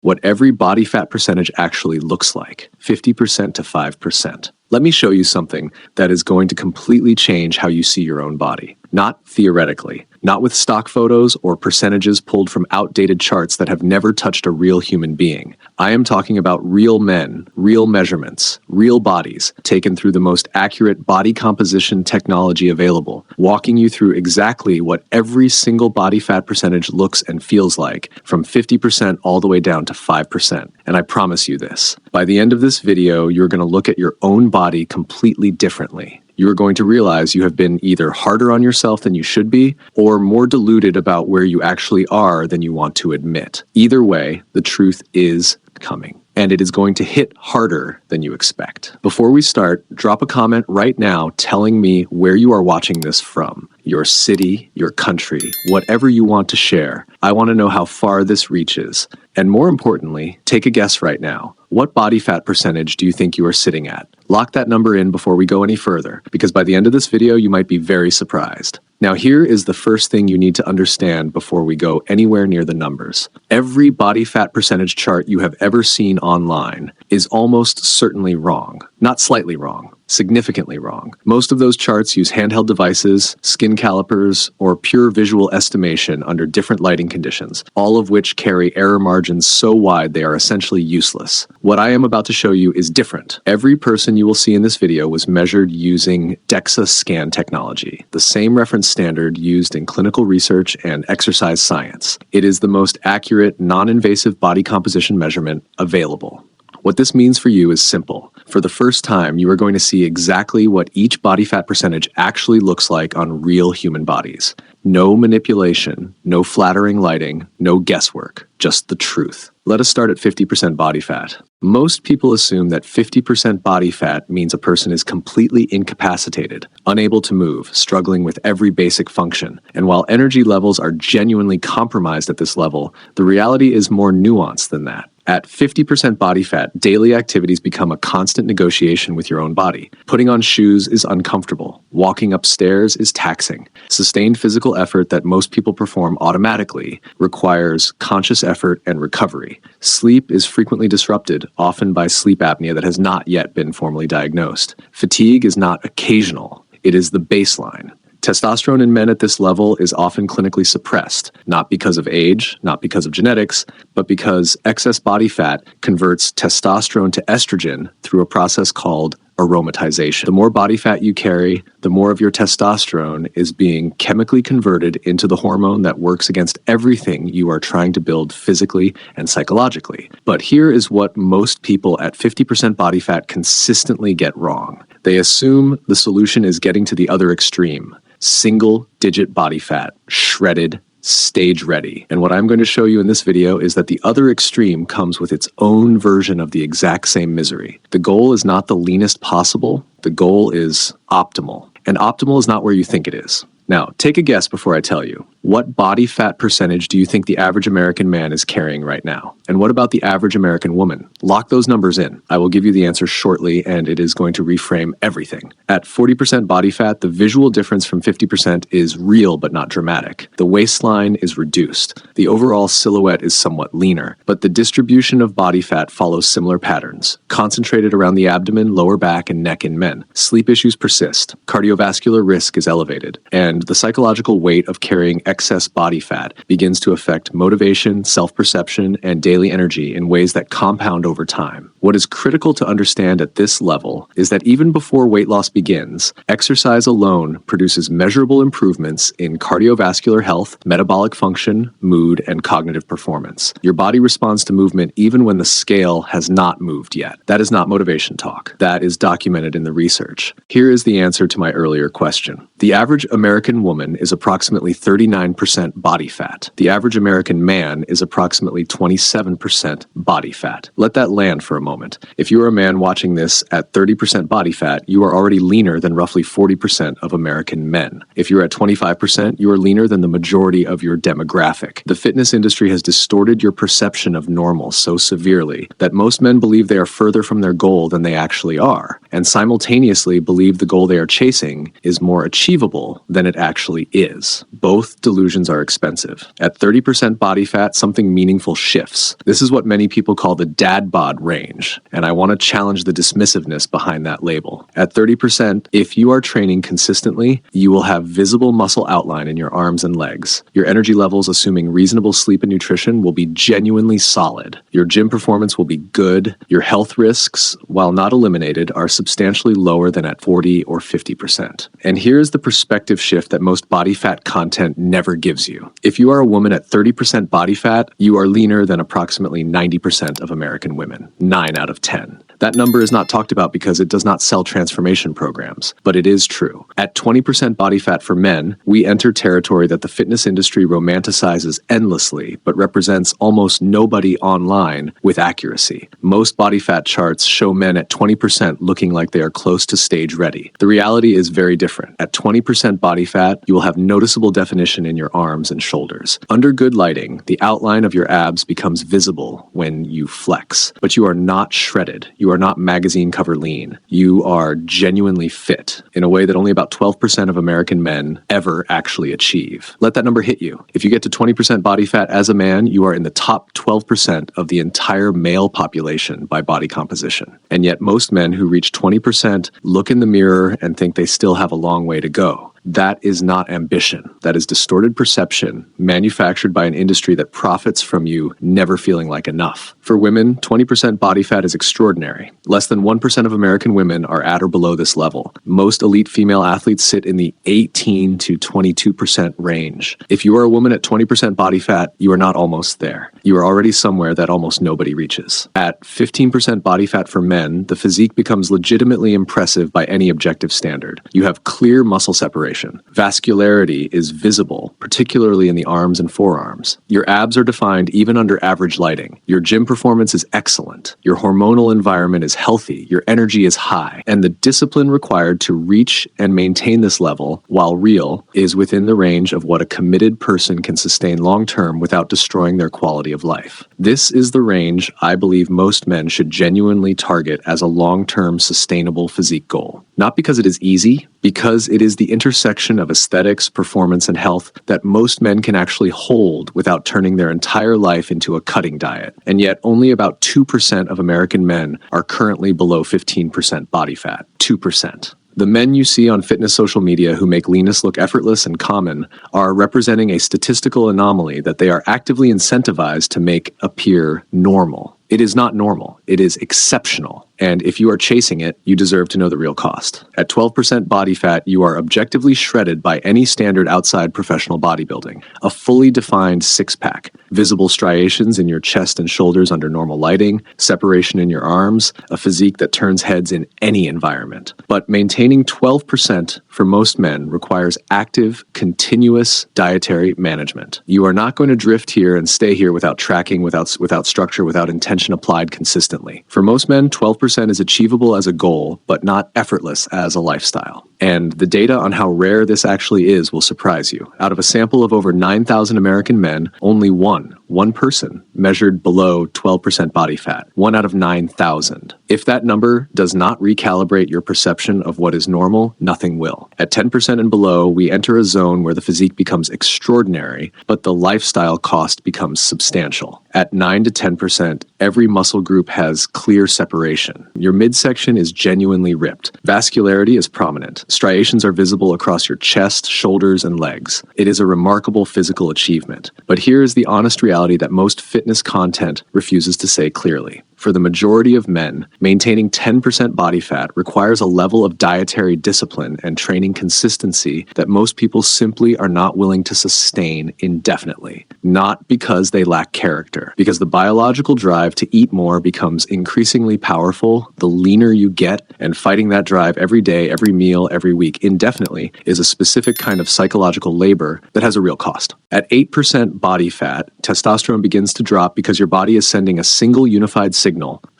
what every body fat percentage actually looks like, 50% to 5%. Let me show you something that is going to completely change how you see your own body. Not theoretically, not with stock photos or percentages pulled from outdated charts that have never touched a real human being. I am talking about real men, real measurements, real bodies, taken through the most accurate body composition technology available, walking you through exactly what every single body fat percentage looks and feels like, from 50% all the way down to 5%. And I promise you this, by the end of this video, you're going to look at your own body completely differently. You are going to realize you have been either harder on yourself than you should be, or more deluded about where you actually are than you want to admit. Either way, the truth is coming, and it is going to hit harder than you expect. Before we start, drop a comment right now telling me where you are watching this from. Your city, your country, whatever you want to share. I want to know how far this reaches. And more importantly, take a guess right now. What body fat percentage do you think you are sitting at? Lock that number in before we go any further, because by the end of this video, you might be very surprised. Now, here is the first thing you need to understand before we go anywhere near the numbers. Every body fat percentage chart you have ever seen online is almost certainly wrong. Not slightly wrong, significantly wrong. Most of those charts use handheld devices, skin calipers, or pure visual estimation under different lighting conditions, all of which carry error margins so wide they are essentially useless. What I am about to show you is different. Every person you will see in this video was measured using DEXA scan technology, the same reference standard used in clinical research and exercise science. It is the most accurate, non-invasive body composition measurement available. What this means for you is simple. For the first time, you are going to see exactly what each body fat percentage actually looks like on real human bodies. No manipulation, no flattering lighting, no guesswork, just the truth. Let us start at 50% body fat. Most people assume that 50% body fat means a person is completely incapacitated, unable to move, struggling with every basic function. And while energy levels are genuinely compromised at this level, the reality is more nuanced than that. At 50% body fat, daily activities become a constant negotiation with your own body. Putting on shoes is uncomfortable. Walking upstairs is taxing. Sustained physical effort that most people perform automatically requires conscious effort and recovery. Sleep is frequently disrupted, often by sleep apnea that has not yet been formally diagnosed. Fatigue is not occasional. It is the baseline. Testosterone in men at this level is often clinically suppressed, not because of age, not because of genetics, but because excess body fat converts testosterone to estrogen through a process called aromatization. The more body fat you carry, the more of your testosterone is being chemically converted into the hormone that works against everything you are trying to build physically and psychologically. But here is what most people at 50% body fat consistently get wrong. They assume the solution is getting to the other extreme. Single-digit body fat, shredded, stage ready. And what I'm going to show you in this video is that the other extreme comes with its own version of the exact same misery. The goal is not the leanest possible. The goal is optimal. And optimal is not where you think it is. Now, take a guess before I tell you. What body fat percentage do you think the average American man is carrying right now? And what about the average American woman? Lock those numbers in. I will give you the answer shortly, and it is going to reframe everything. At 40% body fat, the visual difference from 50% is real but not dramatic. The waistline is reduced. The overall silhouette is somewhat leaner, but the distribution of body fat follows similar patterns, concentrated around the abdomen, lower back, and neck in men. Sleep issues persist. Cardiovascular risk is elevated, and the psychological weight of carrying excess body fat begins to affect motivation, self-perception, and daily energy in ways that compound over time. What is critical to understand at this level is that even before weight loss begins, exercise alone produces measurable improvements in cardiovascular health, metabolic function, mood, and cognitive performance. Your body responds to movement even when the scale has not moved yet. That is not motivation talk. That is documented in the research. Here is the answer to my earlier question. The average American woman is approximately 39% body fat. The average American man is approximately 27% body fat. Let that land for a moment. If you are a man watching this at 30% body fat, you are already leaner than roughly 40% of American men. If you're at 25%, you are leaner than the majority of your demographic. The fitness industry has distorted your perception of normal so severely that most men believe they are further from their goal than they actually are, and simultaneously believe the goal they are chasing is more achievable than it actually is. Both delusions are expensive. At 30% body fat, something meaningful shifts. This is what many people call the dad bod range, and I want to challenge the dismissiveness behind that label. At 30%, if you are training consistently, you will have visible muscle outline in your arms and legs. Your energy levels, assuming reasonable sleep and nutrition, will be genuinely solid. Your gym performance will be good. Your health risks, while not eliminated, are substantially lower than at 40 or 50%. And here's the perspective shift that most body fat content never gives you. If you are a woman at 30% body fat, you are leaner than approximately 90% of American women, 9 out of 10. That number is not talked about because it does not sell transformation programs, but it is true. At 20% body fat for men, we enter territory that the fitness industry romanticizes endlessly, but represents almost nobody online with accuracy. Most body fat charts show men at 20% looking like they are close to stage ready. The reality is very different. At 20% body fat, you will have noticeable definition in your arms and shoulders. Under good lighting, the outline of your abs becomes visible when you flex, but you are not shredded. You are not magazine cover lean. You are genuinely fit in a way that only about 12% of American men ever actually achieve. Let that number hit you. If you get to 20% body fat as a man, you are in the top 12% of the entire male population by body composition. And yet most men who reach 20% look in the mirror and think they still have a long way to go. That is not ambition. That is distorted perception manufactured by an industry that profits from you never feeling like enough. For women, 20% body fat is extraordinary. Less than 1% of American women are at or below this level. Most elite female athletes sit in the 18 to 22% range. If you are a woman at 20% body fat, you are not almost there. You are already somewhere that almost nobody reaches. At 15% body fat for men, the physique becomes legitimately impressive by any objective standard. You have clear muscle separation. Vascularity is visible, particularly in the arms and forearms. Your abs are defined even under average lighting. Your gym performance is excellent. Your hormonal environment is healthy. Your energy is high. And the discipline required to reach and maintain this level, while real, is within the range of what a committed person can sustain long-term without destroying their quality of life. This is the range I believe most men should genuinely target as a long-term sustainable physique goal. Not because it is easy, because it is the intersection of aesthetics, performance, and health that most men can actually hold without turning their entire life into a cutting diet. And yet only about 2% of American men are currently below 15% body fat. 2%. The men you see on fitness social media who make leanness look effortless and common are representing a statistical anomaly that they are actively incentivized to make appear normal. It is not normal. It is exceptional. And if you are chasing it, you deserve to know the real cost. At 12% body fat, you are objectively shredded by any standard outside professional bodybuilding. A fully defined six-pack, visible striations in your chest and shoulders under normal lighting, separation in your arms, a physique that turns heads in any environment. But maintaining 12% for most men requires active, continuous dietary management. You are not going to drift here and stay here without tracking, without structure, without intention applied consistently. For most men, 12% is achievable as a goal, but not effortless as a lifestyle. And the data on how rare this actually is will surprise you. Out of a sample of over 9,000 American men, only one person measured below 12% body fat. 1 out of 9,000. If that number does not recalibrate your perception of what is normal, nothing will. At 10% and below, we enter a zone where the physique becomes extraordinary, but the lifestyle cost becomes substantial. At 9 to 10%, every muscle group has clear separation. Your midsection is genuinely ripped. Vascularity is prominent. Striations are visible across your chest, shoulders, and legs. It is a remarkable physical achievement. But here is the honest reality that most fitness content refuses to say clearly. For the majority of men, maintaining 10% body fat requires a level of dietary discipline and training consistency that most people simply are not willing to sustain indefinitely. Not because they lack character, because the biological drive to eat more becomes increasingly powerful the leaner you get, and fighting that drive every day, every meal, every week indefinitely is a specific kind of psychological labor that has a real cost. At 8% body fat, testosterone begins to drop because your body is sending a single unified signal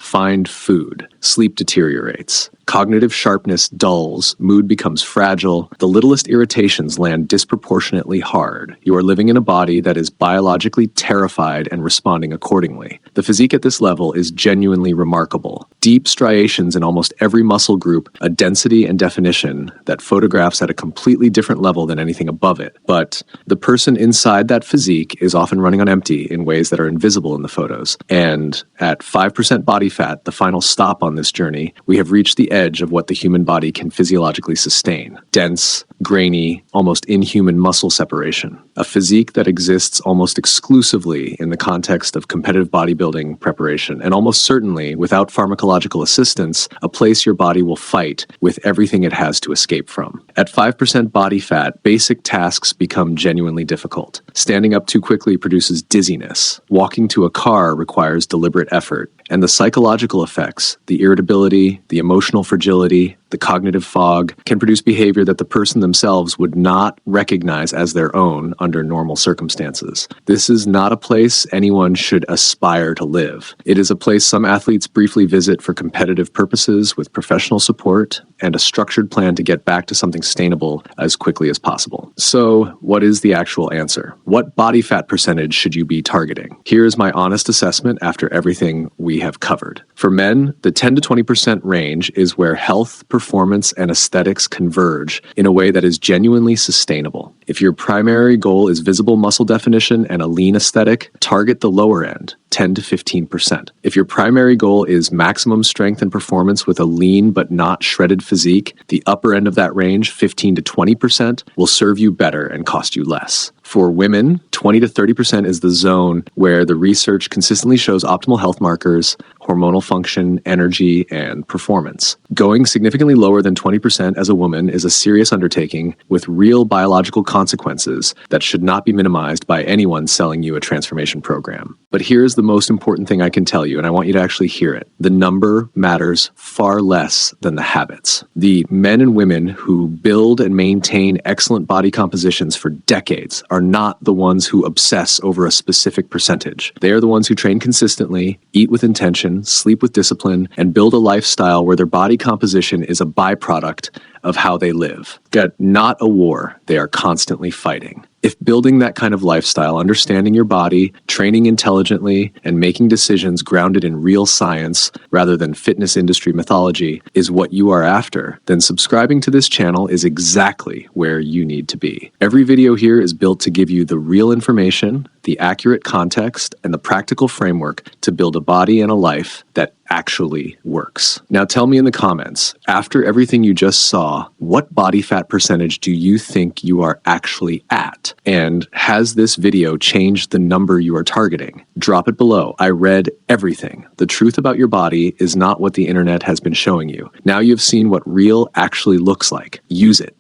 find food. Sleep deteriorates. Cognitive sharpness dulls, mood becomes fragile, the littlest irritations land disproportionately hard. You are living in a body that is biologically terrified and responding accordingly. The physique at this level is genuinely remarkable. Deep striations in almost every muscle group, a density and definition that photographs at a completely different level than anything above it. But the person inside that physique is often running on empty in ways that are invisible in the photos. And at 5% body fat, the final stop on this journey, we have reached the edge of what the human body can physiologically sustain. Dense, grainy, almost inhuman muscle separation. A physique that exists almost exclusively in the context of competitive bodybuilding preparation, and almost certainly, without pharmacological assistance, a place your body will fight with everything it has to escape from. At 5% body fat, basic tasks become genuinely difficult. Standing up too quickly produces dizziness. Walking to a car requires deliberate effort. And the psychological effects, the irritability, the emotional fragility, the cognitive fog, can produce behavior that the person themselves would not recognize as their own under normal circumstances. This is not a place anyone should aspire to live. It is a place some athletes briefly visit for competitive purposes with professional support and a structured plan to get back to something sustainable as quickly as possible. So, what is the actual answer? What body fat percentage should you be targeting? Here is my honest assessment after everything we have covered. For men, the 10 to 20% range is where health, performance, and aesthetics converge in a way that is genuinely sustainable. If your primary goal is visible muscle definition and a lean aesthetic, target the lower end, 10 to 15%. If your primary goal is maximum strength and performance with a lean but not shredded physique, the upper end of that range, 15 to 20%, will serve you better and cost you less. For women, 20 to 30% is the zone where the research consistently shows optimal health markers, hormonal function, energy, and performance. Going significantly lower than 20% as a woman is a serious undertaking with real biological consequences that should not be minimized by anyone selling you a transformation program. But here's the most important thing I can tell you, and I want you to actually hear it. The number matters far less than the habits. The men and women who build and maintain excellent body compositions for decades are not the ones who obsess over a specific percentage. They are the ones who train consistently, eat with intention, sleep with discipline, and build a lifestyle where their body composition is a byproduct of how they live. Not a war they are constantly fighting. If building that kind of lifestyle, understanding your body, training intelligently, and making decisions grounded in real science rather than fitness industry mythology is what you are after, then subscribing to this channel is exactly where you need to be. Every video here is built to give you the real information, the accurate context, and the practical framework to build a body and a life that actually works. Now tell me in the comments, after everything you just saw, what body fat percentage do you think you are actually at? And has this video changed the number you are targeting? Drop it below. I read everything. The truth about your body is not what the internet has been showing you. Now you've seen what real actually looks like. Use it.